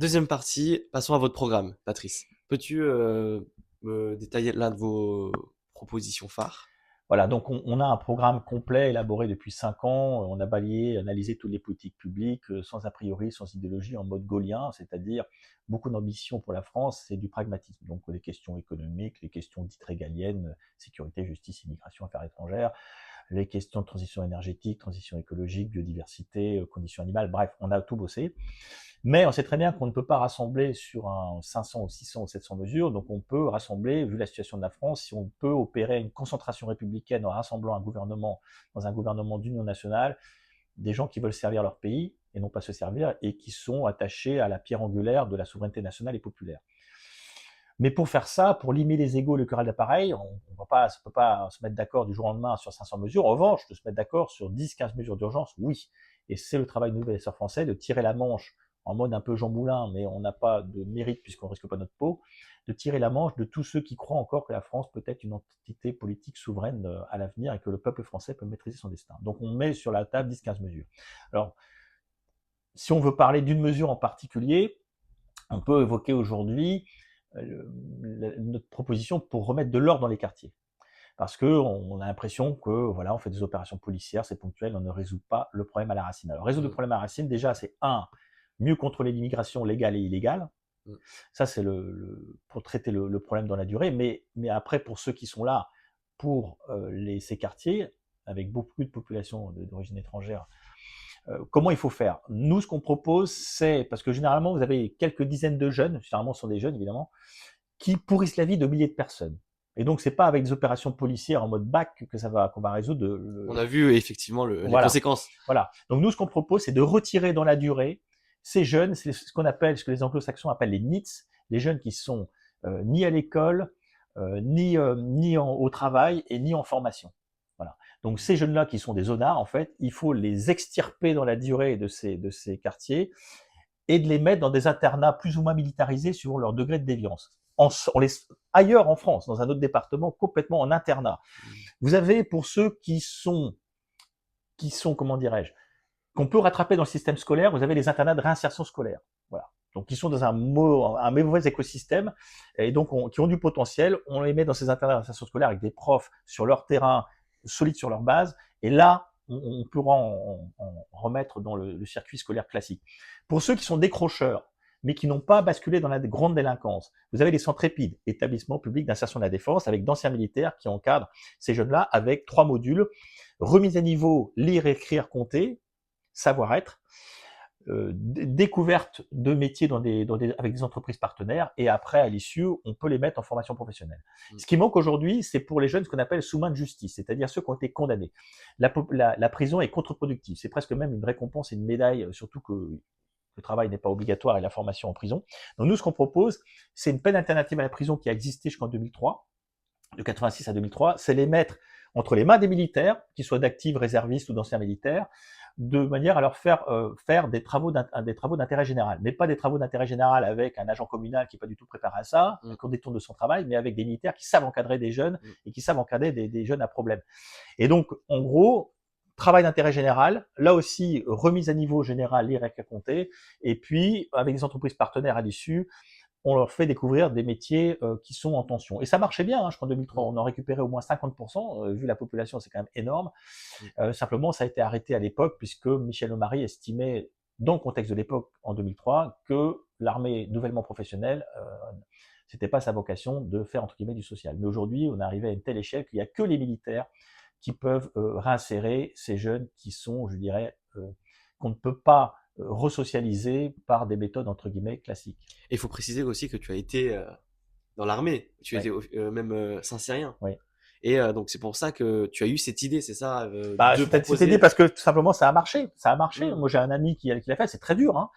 Deuxième partie, passons à votre programme, Patrice. Peux-tu me détailler l'un de vos propositions phares? Voilà, donc on a un programme complet élaboré depuis 5 ans. On a balayé, analysé toutes les politiques publiques, sans a priori, sans idéologie, en mode gaullien, c'est-à-dire beaucoup d'ambition pour la France et du pragmatisme. Donc les questions économiques, les questions dites régaliennes, sécurité, justice, immigration, affaires étrangères, les questions de transition énergétique, transition écologique, biodiversité, conditions animales, bref, on a tout bossé. Mais on sait très bien qu'on ne peut pas rassembler sur un 500 ou 600 ou 700 mesures, donc on peut rassembler, vu la situation de la France, si on peut opérer une concentration républicaine en rassemblant un gouvernement dans un gouvernement d'union nationale, des gens qui veulent servir leur pays et non pas se servir, et qui sont attachés à la pierre angulaire de la souveraineté nationale et populaire. Mais pour faire ça, pour limer les égaux, le querelle d'appareil, on ne peut pas se mettre d'accord du jour au lendemain sur 500 mesures. En revanche, de se mettre d'accord sur 10-15 mesures d'urgence, oui. Et c'est le travail de Nouvel Essor français de tirer la manche en mode un peu Jean Moulin, mais on n'a pas de mérite puisqu'on ne risque pas notre peau, de tirer la manche de tous ceux qui croient encore que la France peut être une entité politique souveraine à l'avenir et que le peuple français peut maîtriser son destin. Donc on met sur la table 10-15 mesures. Alors, si on veut parler d'une mesure en particulier, on peut évoquer aujourd'hui notre proposition pour remettre de l'ordre dans les quartiers. Parce qu'on a l'impression que voilà, on fait des opérations policières, c'est ponctuel, on ne résout pas le problème à la racine. Alors résoudre le Mm, problème à la racine, déjà, c'est mieux contrôler l'immigration légale et illégale. mm. Ça, c'est pour traiter le problème dans la durée. Mais après, pour ceux qui sont là, pour ces quartiers, avec beaucoup de population d'origine étrangère, comment il faut faire? Nous, ce qu'on propose, c'est, parce que généralement, vous avez quelques dizaines de jeunes, généralement ce sont des jeunes évidemment, qui pourrissent la vie de milliers de personnes. Et donc, c'est pas avec des opérations policières en mode bac que qu'on va résoudre On a vu effectivement les voilà. conséquences. Voilà. Donc, nous, ce qu'on propose, c'est de retirer dans la durée ces jeunes, c'est ce qu'on appelle, ce que les anglo-saxons appellent les NEETs, les jeunes qui sont ni à l'école, au travail et ni en formation. Voilà. Donc, ces jeunes-là qui sont des zonards, en fait, il faut les extirper dans la durée de ces quartiers et de les mettre dans des internats plus ou moins militarisés suivant leur degré de déviance. On les, ailleurs en France, dans un autre département, complètement en internat. Mm. Vous avez, pour ceux qui sont comment dirais-je, qu'on peut rattraper dans le système scolaire, vous avez les internats de réinsertion scolaire. Voilà. Donc, qui sont dans un mauvais écosystème et donc qui ont du potentiel. On les met dans ces internats de réinsertion scolaire avec des profs sur leur terrain, solides sur leur base. Et là, on pourra en remettre dans le circuit scolaire classique. Pour ceux qui sont décrocheurs, mais qui n'ont pas basculé dans la grande délinquance, vous avez les Centrépides, établissements publics d'insertion de la défense, avec d'anciens militaires qui encadrent ces jeunes-là avec 3 modules: remise à niveau, lire, écrire, compter, savoir-être, découverte de métiers avec des entreprises partenaires, et après, à l'issue, on peut les mettre en formation professionnelle. Mm. Ce qui manque aujourd'hui, c'est pour les jeunes ce qu'on appelle sous main de justice, c'est-à-dire ceux qui ont été condamnés. La prison est contre-productive, c'est presque même une récompense et une médaille, surtout que le travail n'est pas obligatoire et la formation en prison. Donc nous, ce qu'on propose, c'est une peine alternative à la prison qui a existé jusqu'en 2003, de 86 à 2003, c'est les mettre entre les mains des militaires, qu'ils soient d'actifs, réservistes ou d'anciens militaires, de manière à leur faire des travaux d'intérêt général, mais pas des travaux d'intérêt général avec un agent communal qui n'est pas du tout préparé à ça, Mm. qu'on détourne de son travail, mais avec des militaires qui savent encadrer des jeunes Mm. et qui savent encadrer des jeunes à problème. Et donc, en gros, travail d'intérêt général, là aussi, remise à niveau général, lire et compter, et puis, avec des entreprises partenaires à l'issue, on leur fait découvrir des métiers qui sont en tension. Et ça marchait bien, hein, je crois, en 2003. Mm. On en récupérait au moins 50%. Vu la population, c'est quand même énorme. Mm. Simplement, ça a été arrêté à l'époque, puisque Michel Omary estimait, dans le contexte de l'époque, en 2003, que l'armée nouvellement professionnelle, c'était pas sa vocation de faire, entre guillemets, du social. Mais aujourd'hui, on est arrivé à une telle échelle qu'il n'y a que les militaires qui peuvent réinsérer ces jeunes qui sont, je dirais, qu'on ne peut pas resocialiser par des méthodes, entre guillemets, classiques. Et il faut préciser aussi que tu as été dans l'armée, tu Ouais, étais même Saint-Cyrien. ouais. Et donc c'est pour ça que tu as eu cette idée, c'est ça, Bah, de c'était dit proposer. parce que tout simplement ça a marché. Ça a marché. Mm. Moi, j'ai un ami qui l'a fait. C'est très dur, hein.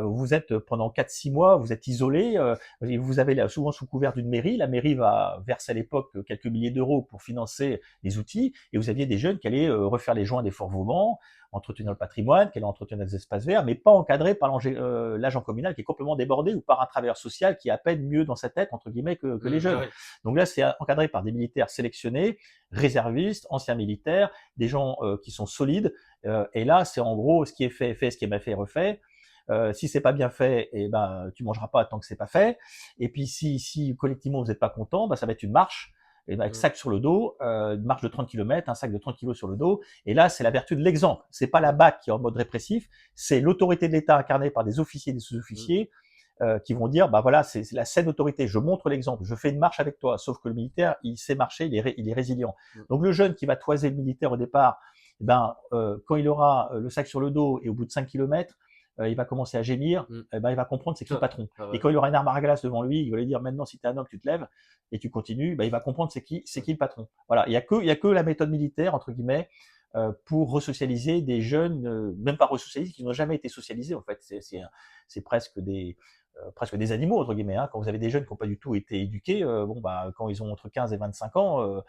Vous êtes pendant 4-6 mois, vous êtes isolé. Vous avez souvent sous couvert d'une mairie. La mairie va verser à l'époque quelques milliers d'euros pour financer les outils. Et vous aviez des jeunes qui allaient refaire les joints des Forts Vauban, entretenir le patrimoine, qui allaient entretenir des espaces verts, mais pas encadrés par l'agent communal qui est complètement débordé, ou par un travailleur social qui est à peine mieux dans sa tête, entre guillemets, que les Mm. Ah jeunes. ouais. Donc là, c'est encadré par des militaires sélectionnés, réservistes, anciens militaires, des gens qui sont solides. Et là, c'est en gros ce qui est fait, ce qui est mal fait, refait. Si c'est pas bien fait, et ben tu mangeras pas tant que c'est pas fait. Et puis si collectivement vous n'êtes pas content, ça va être une marche. Et ben, avec Mmh. sac sur le dos, une marche de 30 km, un sac de 30 kilos sur le dos. Et là, c'est la vertu de l'exemple. C'est pas la Mmh. BAC qui est en mode répressif, c'est l'autorité de l'État incarnée par des officiers et des Mmh. sous-officiers qui vont dire, voilà, c'est la saine autorité, je montre l'exemple, je fais une marche avec toi. Sauf que le militaire, il sait marcher, il est résilient. Mmh. Donc le jeune qui va toiser le militaire au départ, quand il aura le sac sur le dos et au bout de 5 km, il va commencer à gémir, Mmh. il va comprendre c'est qui le patron. Ah Et ouais. quand il aura une arme à glace devant lui, il va lui dire maintenant si tu es un homme, tu te lèves et tu continues, il va comprendre c'est qui le patron. Voilà, il y a que la méthode militaire entre guillemets pour resocialiser des jeunes, même pas resocialiser, qui n'ont jamais été socialisés en fait. C'est presque des animaux entre guillemets. Hein. Quand vous avez des jeunes qui n'ont pas du tout été éduqués, quand ils ont entre 15 et 25 ans,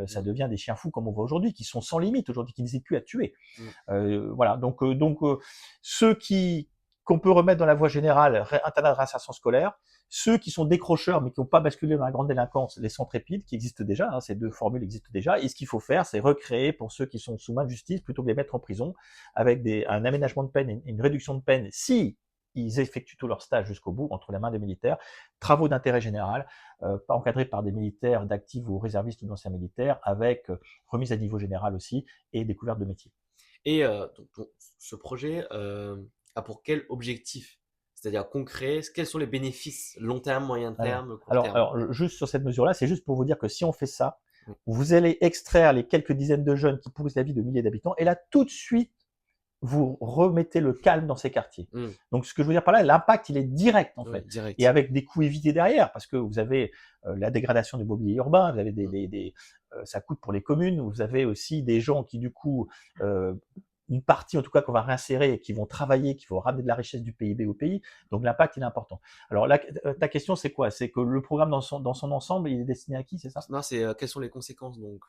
ça Mmh. devient des chiens fous comme on voit aujourd'hui, qui sont sans limite aujourd'hui, qui n'hésitent plus à tuer. Mmh. Voilà. Donc ceux qu'on peut remettre dans la voie générale, internat de réinsertion scolaire, ceux qui sont décrocheurs mais qui n'ont pas basculé dans la grande délinquance, les centres rapides qui existent déjà, hein, ces deux formules existent déjà. Et ce qu'il faut faire, c'est recréer pour ceux qui sont sous main de justice plutôt que les mettre en prison, avec un aménagement de peine, une réduction de peine, si ils effectuent tout leur stage jusqu'au bout, entre les mains des militaires, travaux d'intérêt général, pas encadrés par des militaires d'actifs ou réservistes ou d'anciens militaires, avec remise à niveau général aussi, et découverte de métiers. Et ce projet a pour quel objectif? C'est-à-dire concret, quels sont les bénéfices long terme, moyen terme, court terme? Juste sur cette mesure-là, c'est juste pour vous dire que si on fait ça, Mmh. vous allez extraire les quelques dizaines de jeunes qui pourrissent la vie de milliers d'habitants, et là, tout de suite, vous remettez le calme dans ces quartiers. Mmh. Donc, ce que je veux dire par là, l'impact, il est direct, en Ouais, fait. Et direct. avec des coûts évités derrière, parce que vous avez la dégradation du mobilier urbain, vous avez ça coûte pour les communes, vous avez aussi des gens qui, du coup, une partie, en tout cas, qu'on va réinsérer et qui vont travailler, qui vont ramener de la richesse du PIB au pays. Donc, l'impact, il est important. Alors, là, ta question, c'est quoi? C'est que le programme, dans son ensemble, il est destiné à qui, c'est ça? Non, c'est quelles sont les conséquences, donc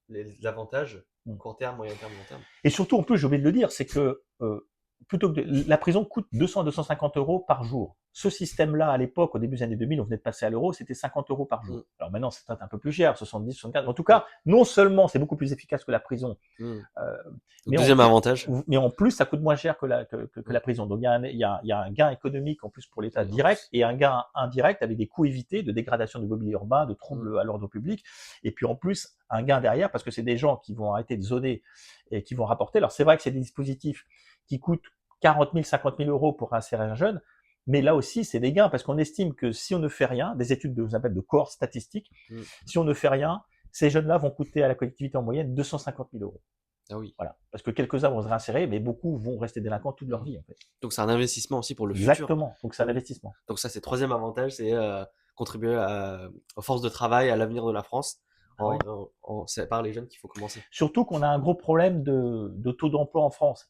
les avantages, Mm. court terme, moyen terme, long terme. Et surtout, en plus, j'ai oublié de le dire, c'est que plutôt que la prison coûte 200 à 250 euros par jour. Ce système-là, à l'époque, au début des années 2000, on venait de passer à l'euro, c'était 50 euros par Mmh. jour. Alors maintenant, c'est peut-être un peu plus cher, 70, 74. En tout Ouais. cas, non seulement c'est beaucoup plus efficace que la prison, Mmh. euh, Donc, deuxième avantage. mais en plus, ça coûte moins cher que Mmh. la prison. Donc il y a un gain économique en plus pour l'État Oui, en direct, plus. et un gain indirect avec des coûts évités de dégradation du mobilier urbain, de Mmh. troubles à l'ordre public, et puis en plus un gain derrière parce que c'est des gens qui vont arrêter de zoner et qui vont rapporter. Alors c'est vrai que c'est des dispositifs qui coûtent 40 000, 50 000 euros pour insérer un jeune, mais là aussi c'est des gains parce qu'on estime que si on ne fait rien, des études de, appelle de cohorte statistique, Mmh. si on ne fait rien, ces jeunes-là vont coûter à la collectivité en moyenne 250 000 euros. Ah oui. Voilà. Parce que quelques-uns vont se réinsérer, mais beaucoup vont rester délinquants toute leur Mmh. vie, en fait. Donc c'est un investissement aussi pour le futur. Exactement. Donc c'est Ah un oui. investissement. Donc ça, c'est troisième avantage, c'est contribuer aux forces de travail, à l'avenir de la France. Ah oui. C'est par les jeunes qu'il faut commencer. Surtout qu'on a un gros problème de taux d'emploi en France.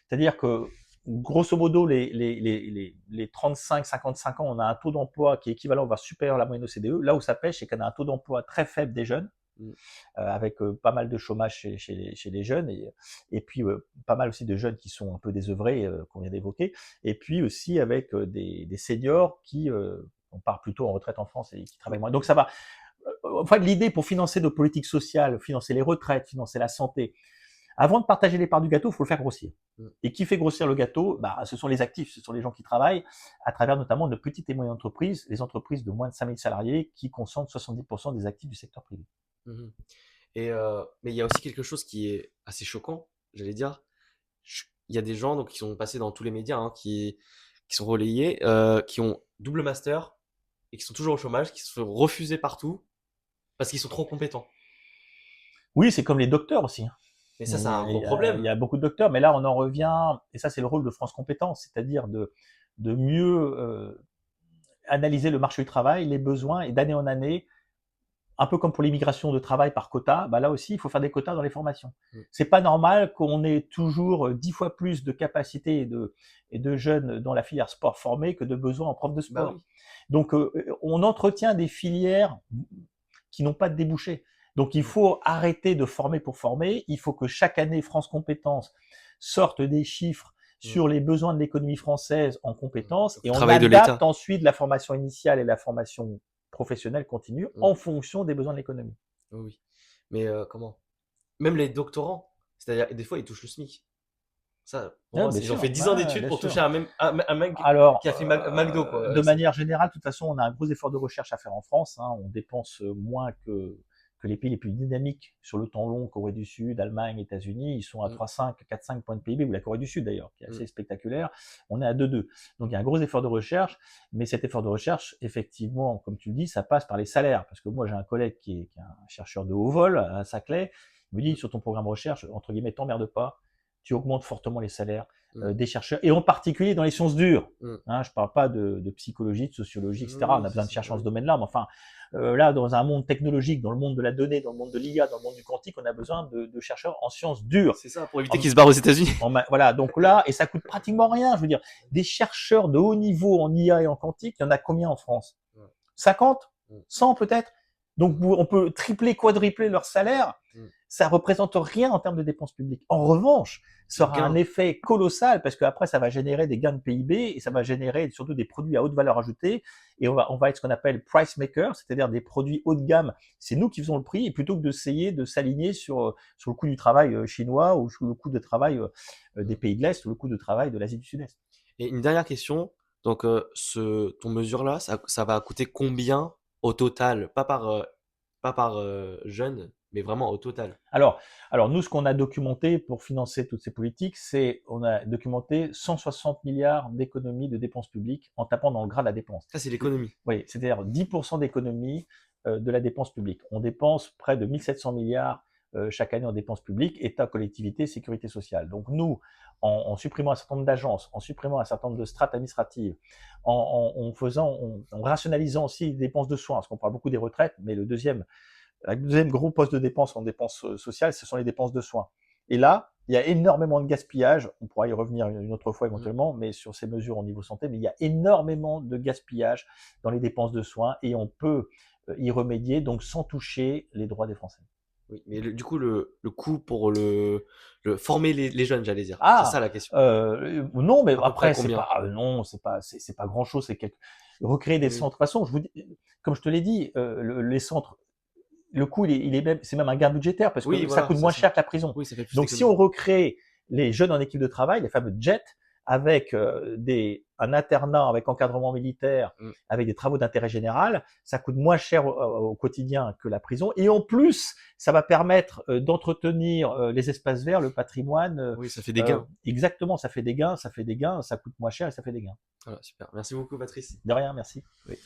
C'est-à-dire que, grosso modo, les 35-55 ans, on a un taux d'emploi qui est équivalent, voire supérieur à la moyenne OCDE. Là où ça pêche, c'est qu'on a un taux d'emploi très faible des jeunes, Mmh. avec pas mal de chômage chez les jeunes, et puis pas mal aussi de jeunes qui sont un peu désœuvrés, qu'on vient d'évoquer, et puis aussi avec des seniors qui, on part plutôt en retraite en France et qui travaillent moins. Donc ça va. Enfin, l'idée pour financer nos politiques sociales, financer les retraites, financer la santé, avant de partager les parts du gâteau, il faut le faire grossir. Mmh. Et qui fait grossir le gâteau? Ce sont les actifs, ce sont les gens qui travaillent, à travers notamment de petites et moyennes entreprises, les entreprises de moins de 5000 salariés qui concentrent 70% des actifs du secteur privé. Mmh. Et mais il y a aussi quelque chose qui est assez choquant, j'allais dire. Il y a des gens donc qui sont passés dans tous les médias, hein, qui sont relayés, qui ont double master et qui sont toujours au chômage, qui se font refuser partout parce qu'ils sont trop compétents. Oui, c'est comme les docteurs aussi. Mais ça, c'est un gros Il problème. y a beaucoup de docteurs, mais là, on en revient, et ça, c'est le rôle de France Compétences, c'est-à-dire de mieux analyser le marché du travail, les besoins, et d'année en année, un peu comme pour l'immigration de travail par quota, là aussi, il faut faire des quotas dans les formations. Mmh. C'est pas normal qu'on ait toujours 10 fois plus de capacités et de jeunes dans la filière sport formés que de besoins en prof de Bah sport. oui. Donc, on entretient des filières qui n'ont pas de débouchés. Donc, il Mmh. faut arrêter de former pour former. Il faut que chaque année, France Compétences sorte des chiffres Mmh. sur les besoins de l'économie française en compétences, et on Travail de adapte l'État. ensuite la formation initiale et la formation professionnelle continue Mmh. en fonction des besoins de l'économie. Oui. Mais comment? Même les doctorants, c'est-à-dire des fois ils touchent le SMIC. Ça, pour Ouais, moi, bien ils ont sûr, fait 10 ans ouais, d'études bien pour toucher sûr. un mec Alors, qui a fait McDo, quoi. de manière générale, de toute façon, on a un gros effort de recherche à faire en France, hein. On dépense moins que les pays les plus dynamiques sur le temps long, Corée du Sud, Allemagne, États-Unis. Ils sont à Mm, 3,5, 4,5 points de PIB, ou la Corée du Sud d'ailleurs, qui est mm, assez spectaculaire. On est à 2,2. Donc il y a un gros effort de recherche, mais cet effort de recherche, effectivement, comme tu le dis, ça passe par les salaires. Parce que moi, j'ai un collègue qui est un chercheur de haut vol à Saclay. Il me dit, mm, sur ton programme recherche, entre guillemets, t'emmerde pas, tu augmentes fortement les salaires mm, des chercheurs, et en particulier dans les sciences dures. mm. Hein, je ne parle pas de psychologie, de sociologie, etc. On Oui, a c'est besoin de ça, chercheurs dans oui. ce domaine-là, mais enfin, là, dans un monde technologique, dans le monde de la donnée, dans le monde de l'IA, dans le monde du quantique, on a besoin de chercheurs en sciences dures. C'est ça, pour éviter qu'ils se barrent aux États-Unis. Voilà, donc là, et ça coûte pratiquement rien. Je veux dire, des chercheurs de haut niveau en IA et en quantique, il y en a combien en France? Ouais. 50? Mm, 100 peut-être? Donc on peut tripler, quadrupler leur salaire. mm. Ça représente rien en termes de dépenses publiques. En revanche, ça De aura un gains. effet colossal parce qu'après, ça va générer des gains de PIB et ça va générer surtout des produits à haute valeur ajoutée. Et on va être ce qu'on appelle price maker, c'est-à-dire des produits haut de gamme. C'est nous qui faisons le prix et plutôt que d'essayer de s'aligner sur le coût du travail chinois ou sur le coût de travail des Mm. pays de l'Est ou le coût de travail de l'Asie du Sud-Est. Et une dernière question. Donc, ton mesure-là, ça va coûter combien au total? Pas par jeune, mais vraiment au total. Alors, alors nous, ce qu'on a documenté pour financer toutes ces politiques, c'est on a documenté 160 milliards d'économies de dépenses publiques en tapant dans le gras de la dépense. Ça, c'est l'économie. Oui, c'est-à-dire 10% d'économie de la dépense publique. On dépense près de 1700 milliards chaque année en dépenses publiques, État, collectivité, sécurité sociale. Donc nous, en supprimant un certain nombre d'agences, en supprimant un certain nombre de strates administratives, en rationalisant aussi les dépenses de soins, parce qu'on parle beaucoup des retraites, mais le deuxième gros poste de dépenses en dépenses sociales, ce sont les dépenses de soins. Et là, il y a énormément de gaspillage. On pourra y revenir une autre fois Mm. éventuellement, mais sur ces mesures au niveau santé, mais il y a énormément de gaspillage dans les dépenses de soins et on peut y remédier, donc sans toucher les droits des Français. Oui, mais du coup, le coût pour former les jeunes, j'allais dire. C'est ça Ah, la question. non, mais À peu près après, c'est combien? pas, non, c'est pas grand chose. Recréer des Oui, centres. De toute façon, comme je te l'ai dit, les centres, le coût, il est même, c'est même un gain budgétaire parce oui, que ça voilà, coûte c'est moins ça. cher que la prison. Oui, ça fait plus Donc, si on d'économies. recrée les jeunes en équipe de travail, les fameux JET, avec un internat avec encadrement militaire, Mm. avec des travaux d'intérêt général, ça coûte moins cher au quotidien que la prison. Et en plus, ça va permettre d'entretenir les espaces verts, le patrimoine. Oui, ça fait des gains. Exactement, ça fait des gains, ça coûte moins cher et ça fait des gains. Voilà, super. Merci beaucoup, Patrice. De rien, merci. Oui.